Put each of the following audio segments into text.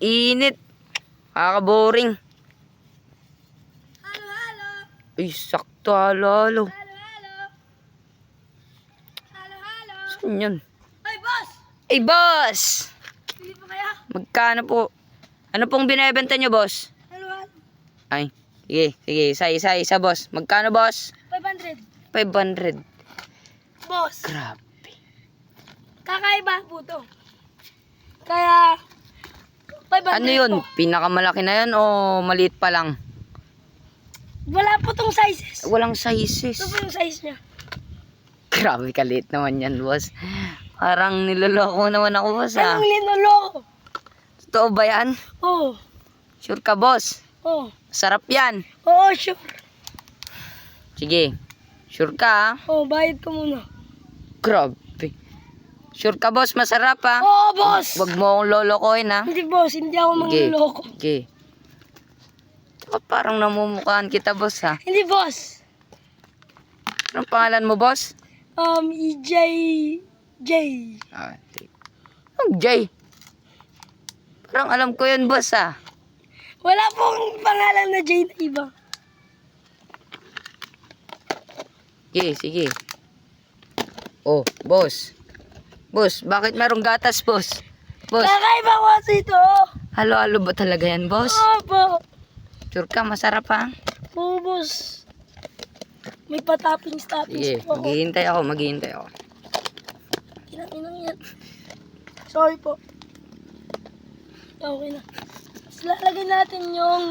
init. Kaka-boring. Halo, halo. Ay, sakto. Halo. Halo, halo. Halo, halo. Saan yun? Ay, boss! Ay, boss! Pili po kaya? Magkano po? Ano pong binibenta nyo, boss? Halo, halo. Ay, sige. Isa, boss. Magkano, boss? 500. 500. Boss, Grabe. kakaiba po to. Kaya, 500 Ano yun? po. Pinakamalaki na yan o maliit pa lang? Wala po tong sizes. Walang sizes. Ito po yung size niya. Grabe, kaliit naman yan, boss. Parang niloloko naman ako, boss, ha? Anong linuloko? Totoo ba yan? Oo. Sure ka, boss? Oo. Sarap yan. Oo, sure. Sige. Sure ka, ha? Oo, bayad ko muna. Grabe. Sure ka, boss? Masarap, ha? Oo, boss. Wag mo akong lolokohin, ha? Hindi, boss. Hindi ako mangluloko. Sige. Tsaka parang namumukhaan kita, boss, ha? Hindi, boss. Anong pangalan mo, boss? EJ. J. Ah, ang Jay. Parang alam ko yun, boss, ha? Wala pong pangalan na J na iba. Sige. Oh, boss. Boss, bakit merong gatas, boss? Boss, Kakaiba ko kasi ito. halo-halo ba talaga yan, boss? Opo. Sure ka, masarap, ha? Oo, boss. May patappings-tappings Sige, po ako. maghihintay ako. Inang yan. Sorry po. Okay na. Tapos lalagay natin yung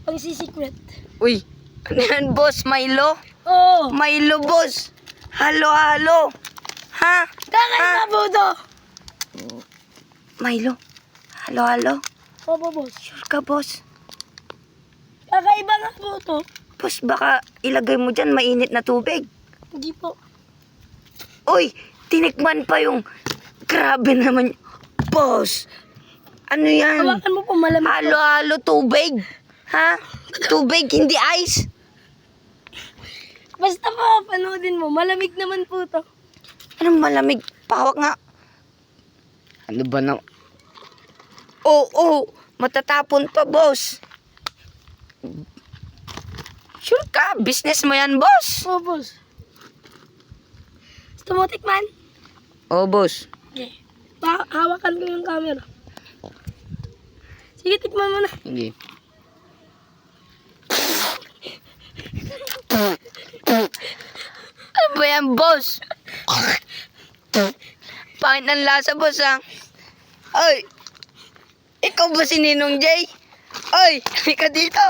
pang-secret. Uy, ano yan, boss? Milo? Oo. Milo, boss. Halo-halo. Ha? Kakaiba po ito. Milo? Halo-halo? Opo, boss. Sure ka, boss? Kakaiba nga po ito. Boss, baka ilagay mo dyan mainit na tubig. Hindi po. Uy, tinikman pa yung... Grabe naman. Boss, ano yan? Hawakan mo po malamig po. Halo-halo tubig. Ha? Tubig, hindi ice. Basta po, panoodin mo. Malamig naman po ito. Anong malamig? Pahawak nga. Ano ba na? Oh, matatapon pa, boss. Sure ka? Business mo yan, boss? Oo, boss. Gusto mo tikman? Oh, boss. Okay. Hawakan ko yung camera. Sige, tikman mo na. Sige. Ano ba yan, boss? Pangit ng lasa, boss, ha? Ay! Ikaw ba si Ninong Jay? Ay! Halika dito!